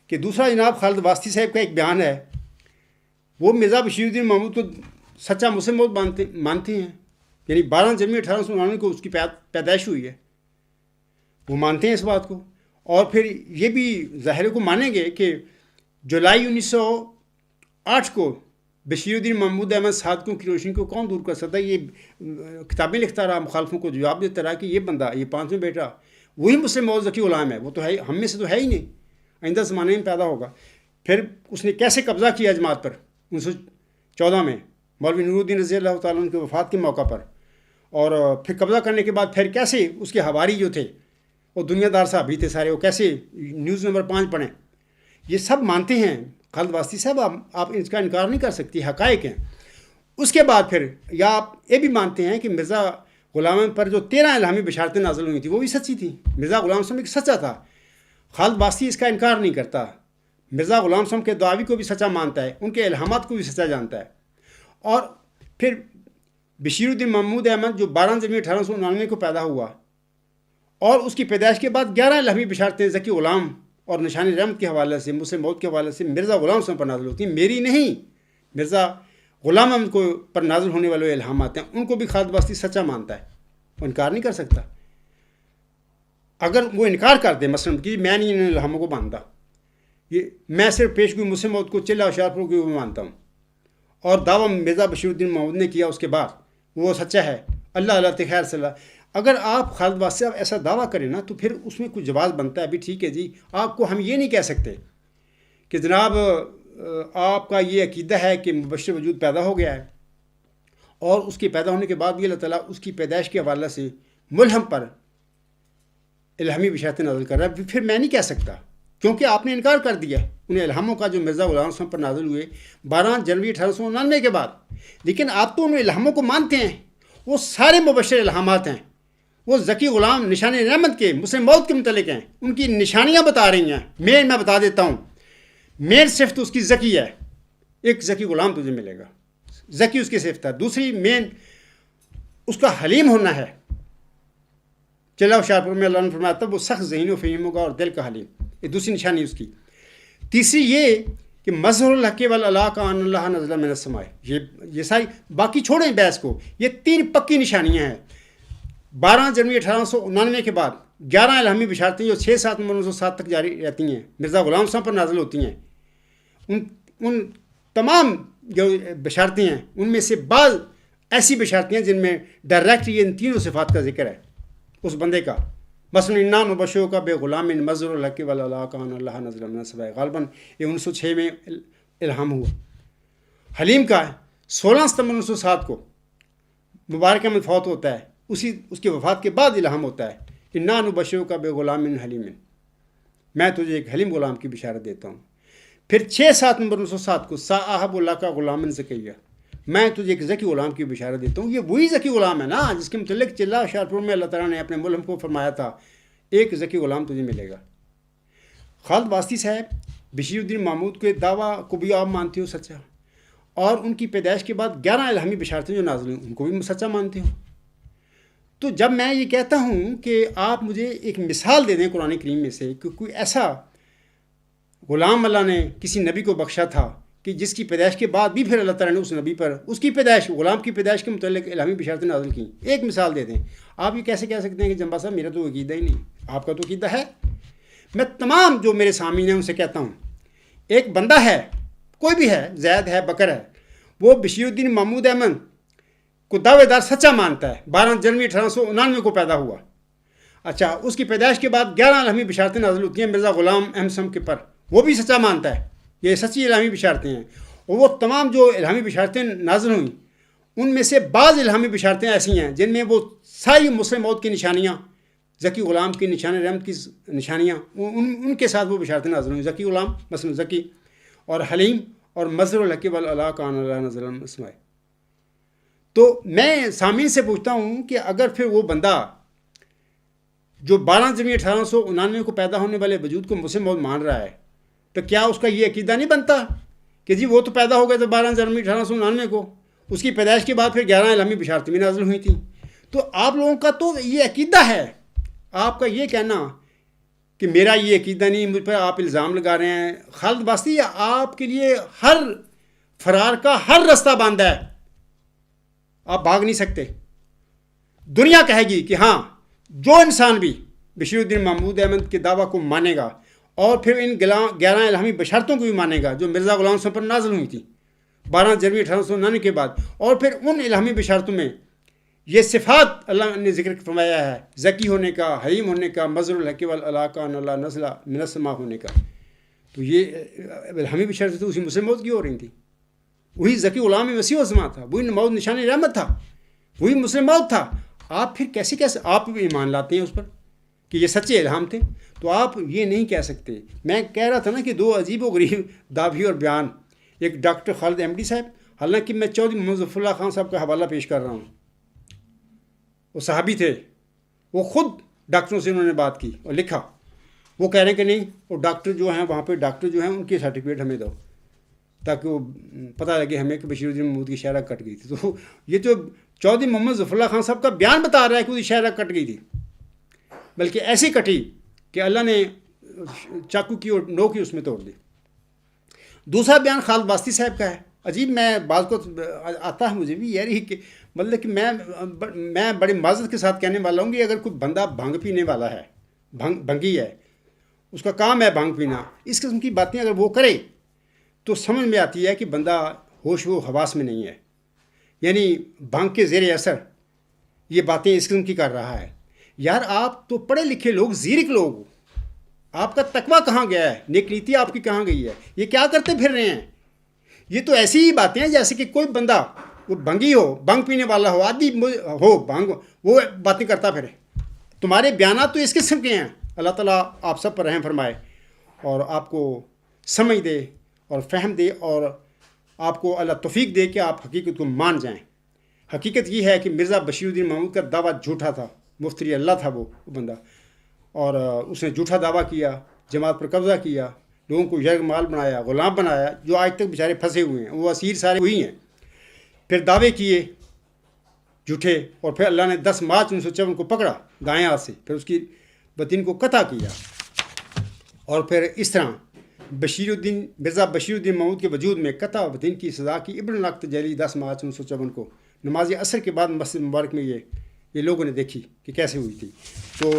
کہ دوسرا جناب خالد واسطی صاحب کا ایک بیان ہے، وہ مرزا بشیر الدین محمود کو سچا مسلم موعود مانتے ہیں، یعنی 12 جنوری 1899 کو اس کی پیدائش ہوئی ہے، وہ مانتے ہیں اس بات کو. اور پھر یہ بھی ظاہر کو مانیں گے کہ جولائی 1908 کو بشیر الدین محمود احمد صادقوں کی روشنی کو کون دور کر سکتا ہے. یہ کتابیں لکھتا رہا، مخالفوں کو جواب دیتا رہا کہ یہ بندہ، یہ 5ویں بیٹا وہی مسلم موعود ذکی غلام ہے، وہ تو ہے، ہم میں سے تو ہے ہی نہیں، آئندہ زمانے میں پیدا ہوگا. پھر اس نے کیسے قبضہ کیا جماعت پر 1914 میں مولوی نور الدین رضی اللہ تعالیٰ عنہ کی وفات کے موقع پر، اور پھر قبضہ کرنے کے بعد پھر کیسے اس کے حواری جو تھے وہ دنیا دار صاحب بھی تھے سارے، وہ کیسے نیوز نمبر 5 پڑھیں، یہ سب مانتے ہیں خالد واسطی صاحب. آپ اس کا انکار نہیں کر سکتی، حقائق ہیں. اس کے بعد پھر یا آپ یہ بھی مانتے ہیں کہ مرزا غلام احمد پر جو 13 الہامی بشارتیں نازل ہوئی تھیں وہ بھی سچی تھیں. مرزا غلام صاحب ایک سچا تھا، خالد واسطی اس کا انکار نہیں کرتا. مرزا غلام صاحب کے دعوی کو بھی سچا مانتا ہے، ان کے الہامات کو بھی سچا جانتا ہے. اور پھر بشیر الدین محمود احمد جو 12 جنوری 1899 کو پیدا ہوا، اور اس کی پیدائش کے بعد 11 الہامی بشارتیں ذکی غلام اور نشان رحمت کے حوالے سے، مسلم موعود کے حوالے سے مرزا غلام صاحب پر نازل ہوتی ہیں، میری نہیں، مرزا غلام احمد کو پر نازل ہونے والے الہامات ہیں، ان کو بھی خالد واسطی سچا مانتا ہے، وہ انکار نہیں کر سکتا. اگر وہ انکار کر دے مثلاً کہ میں نہیں ان الہاموں کو مانتا، یہ میں صرف پیشگوئی مسلم موعود کو چلہ ہوشیارپور کو مانتا ہوں، اور دعویٰ مرزا بشیر الدین محمود نے کیا اس کے بعد وہ سچا ہے، اللہ اللہ خیر صلی اللہ. اگر آپ خالد واسطی صاحب ایسا دعویٰ کریں نا تو پھر اس میں کچھ جواز بنتا ہے. ابھی ٹھیک ہے جی، آپ کو ہم یہ نہیں کہہ سکتے کہ جناب آپ کا یہ عقیدہ ہے کہ مبشر وجود پیدا ہو گیا ہے، اور اس کے پیدا ہونے کے بعد بھی اللہ تعالیٰ اس کی پیدائش کے حوالے سے ملہم پر الہامی بشارتیں نازل کر رہا ہے. پھر میں نہیں کہہ سکتا، کیونکہ آپ نے انکار کر دیا ان الہاموں کا جو مرزا غلام صاحب پر نازل ہوئے 12 جنوری 1899 کے بعد. لیکن آپ تو ان الہاموں کو مانتے ہیں، وہ سارے مبشر الہامات ہیں، وہ ذکی غلام نشان رحمت کے، مسلم موعود کے متعلق ہیں، ان کی نشانیاں بتا رہی ہیں. میں بتا دیتا ہوں، مین صفت اس کی ذکی ہے، ایک ذکی غلام تجھے ملے گا، ذکی اس کی صفت ہے. دوسری مین اس کا حلیم ہونا ہے، چلا ہوشیارپور میں اللہ نے فرمایا تھا وہ سخت ذہین و فہیم ہوگا اور دل کا حلیم، یہ دوسری نشانی اس کی. تیسری یہ کہ مظہر الحق والعلا کا ان اللہ نزل من السماء، یہ ساری باقی چھوڑیں بحث کو، یہ 3 پکی نشانیاں ہیں. 12 جنوری 1899 کے بعد 11 الہامی بشارتیں جو 6-7 نومبر 1907 تک جاری رہتی ہیں، مرزا غلام صاحب پر نازل ہوتی ہیں. ان تمام جو بشارتیں ہیں ان میں سے بعض ایسی بشارتیں ہیں جن میں ڈائریکٹ یہ ان 3 صفات کا ذکر ہے اس بندے کا. مثلا انا نبشرک کا بے غلام مظہر الحق والعلا کا ان اللہ نزل من السماء، غالباً یہ 1906 میں الہام ہوا. حلیم کا 16 ستمبر 1907 کو مبارک احمد فوت ہوتا ہے، اس کی وفات کے بعد الہام ہوتا ہے انا نبشرک کا بے غلام حلیم، میں تجھے ایک حلیم غلام کی بشارت دیتا ہوں. پھر 6-7 نومبر 1907 کو صاحب اللہ کا غلام زکیہ، میں تجھے ایک ذکی غلام کی بشارت دیتا ہوں. یہ وہی ذکی غلام ہے نا جس کے متعلق چلہ ہوشیارپور میں اللہ تعالیٰ نے اپنے ملہم کو فرمایا تھا ایک ذکی غلام تجھے ملے گا. خالد واسطی صاحب بشیر الدین محمود کے دعویٰ کو بھی آپ مانتے ہو سچا، اور ان کی پیدائش کے بعد 11 الہامی بشارتیں جو نازل ہوئیں ان کو بھی سچا مانتے ہو. تو جب میں یہ کہتا ہوں کہ آپ مجھے ایک مثال دے دیں قرآن کریم میں سے کہ کوئی ایسا غلام اللہ نے کسی نبی کو بخشا تھا کہ جس کی پیدائش کے بعد بھی پھر اللہ تعالیٰ نے اس نبی پر اس کی پیدائش، غلام کی پیدائش کے متعلق الہامی بشارتیں نازل کیں، ایک مثال دے دیں. آپ یہ کیسے کہہ سکتے ہیں کہ جنبا صاحب میرا تو عقیدہ ہی نہیں، آپ کا تو عقیدہ ہے. میں تمام جو میرے سامعین ہیں ان سے کہتا ہوں، ایک بندہ ہے، کوئی بھی ہے، زید ہے، بکر ہے، وہ بشیر الدین محمود احمد کو دعوے دار سچا مانتا ہے، 12 جنوری 1899 کو پیدا ہوا. اچھا، اس کی پیدائش کے بعد 11 الہامی بشارتیں نازل ہوتی ہیں مرزا غلام احمد صاحب کے پر، وہ بھی سچا مانتا ہے، یہ سچی الہامی بشارتیں ہیں. اور وہ تمام جو الہامی بشارتیں نازل ہوئیں ان میں سے بعض الہامی بشارتیں ایسی ہیں جن میں وہ ساری مسلم موعود کی نشانیاں، ذکی غلام کی نشان رحمت کی نشانیاں، ان کے ساتھ وہ بشارتیں نازل ہوئیں. ذکی غلام مثلا ذکی اور حلیم اور مظہر الحق والعلا کا ان اللہ نزل من السماء. تو میں سامعین سے پوچھتا ہوں کہ اگر پھر وہ بندہ جو 12 جنوری 1899 کو پیدا ہونے والے وجود کو مسلم موعود مان رہا ہے تو کیا اس کا یہ عقیدہ نہیں بنتا کہ جی وہ تو پیدا ہو گئے تھے 12 جنوری 1899 کو، اس کی پیدائش کے بعد پھر 11 الہامی بشارتیں بھی نازل ہوئی تھیں. تو آپ لوگوں کا تو یہ عقیدہ ہے، آپ کا یہ کہنا کہ میرا یہ عقیدہ نہیں، مجھ پر آپ الزام لگا رہے ہیں. خالد واسطی آپ کے لیے ہر فرار کا ہر راستہ بند ہے، آپ بھاگ نہیں سکتے. دنیا کہے گی کہ ہاں جو انسان بھی بشیر الدین محمود احمد کے دعویٰ کو مانے گا اور پھر ان 11 الہامی بشارتوں کو بھی مانے گا جو مرزا غلام حسن پر نازل ہوئی تھیں 12 جنوری 1899 کے بعد، اور پھر ان الہامی بشارتوں میں یہ صفات اللہ نے ذکر فرمایا ہے، ذکی ہونے کا، حلیم ہونے کا، مظہر الحق والعلاقان اللہ نزلہ من السماء ہونے کا. تو یہ الہامی بشارتیں تو اسی مسلم موت کی ہو رہی تھیں. وہی ذکی غلام مسیح الزمان تھا، وہی موت نشان رحمت تھا، وہی مسلم موت تھا. آپ پھر کیسے آپ ایمان لاتے ہیں اس پر کہ یہ سچے الہام تھے؟ تو آپ یہ نہیں کہہ سکتے. میں کہہ رہا تھا نا کہ 2 عجیب و غریب دعوی اور بیان. ایک ڈاکٹر خالد احمدی صاحب، حالانکہ میں چودھری محمد ظفر اللہ خان صاحب کا حوالہ پیش کر رہا ہوں، وہ صحابی تھے، وہ خود ڈاکٹروں سے انہوں نے بات کی اور لکھا. وہ کہہ رہے ہیں کہ نہیں، وہ ڈاکٹر جو ہیں وہاں پہ ڈاکٹر جو ہیں ان کی سرٹیفکیٹ ہمیں دو تاکہ وہ پتہ لگے ہمیں کہ بشیر الدین محمود کی شاعرہ کٹ گئی تھی. تو یہ جو چودھری محمد ظفر اللہ خان صاحب کا بیان بتا رہا ہے کہ وہ شاعرہ کٹ گئی تھی، بلکہ ایسی کٹی کہ اللہ نے چاقو کی اور نو کی اس میں توڑ دی. دوسرا بیان خالد واسطی صاحب کا ہے. عجیب، میں بعض کو آتا ہے مجھے بھی یار ہی کہ مطلب کہ میں بڑی معذرت کے ساتھ کہنے والا ہوں کہ اگر کوئی بندہ بھنگ پینے والا ہے، بھنگی ہے، اس کا کام ہے بھنگ پینا، اس قسم کی باتیں اگر وہ کرے تو سمجھ میں آتی ہے کہ بندہ ہوش و حواس میں نہیں ہے. یعنی بھنگ کے زیر اثر یہ باتیں اس قسم کی کر رہا ہے. یار آپ تو پڑھے لکھے لوگ، زیرک لوگ، آپ کا تقویٰ کہاں گیا ہے؟ نیک نیتی آپ کی کہاں گئی ہے؟ یہ کیا کرتے پھر رہے ہیں؟ یہ تو ایسی ہی باتیں ہیں جیسے کہ کوئی بندہ وہ بھنگی ہو، بھنگ پینے والا ہو، عادی ہو بھنگ، وہ باتیں کرتا پھرے. تمہارے بیانات تو اس قسم کے ہیں. اللہ تعالیٰ آپ سب پر رحم فرمائے اور آپ کو سمجھ دے اور فہم دے، اور آپ کو اللہ توفیق دے کہ آپ حقیقت کو مان جائیں. حقیقت یہ ہے کہ مرزا بشیر الدین محمود کا دعویٰ جھوٹا تھا، مفتری اللہ تھا وہ بندہ، اور اس نے جھوٹا دعویٰ کیا، جماعت پر قبضہ کیا، لوگوں کو یرغمال بنایا، غلام بنایا، جو آج تک بیچارے پھنسے ہوئے ہیں. وہ اسیر سارے وہی ہیں. پھر دعوے کیے جھوٹے، اور پھر اللہ نے 10 مارچ 1954 کو پکڑا دائیں ہاتھ سے، پھر اس کی بدین کو قطع کیا. اور پھر اس طرح مرزا بشیر الدین محمود کے وجود میں قطع بدین کی سزا کی ابن الحق تجلی 10 مارچ 1954 کو نماز عصر کے بعد مسجد مبارک میں یہ لوگوں نے دیکھی کہ کیسے ہوئی تھی. تو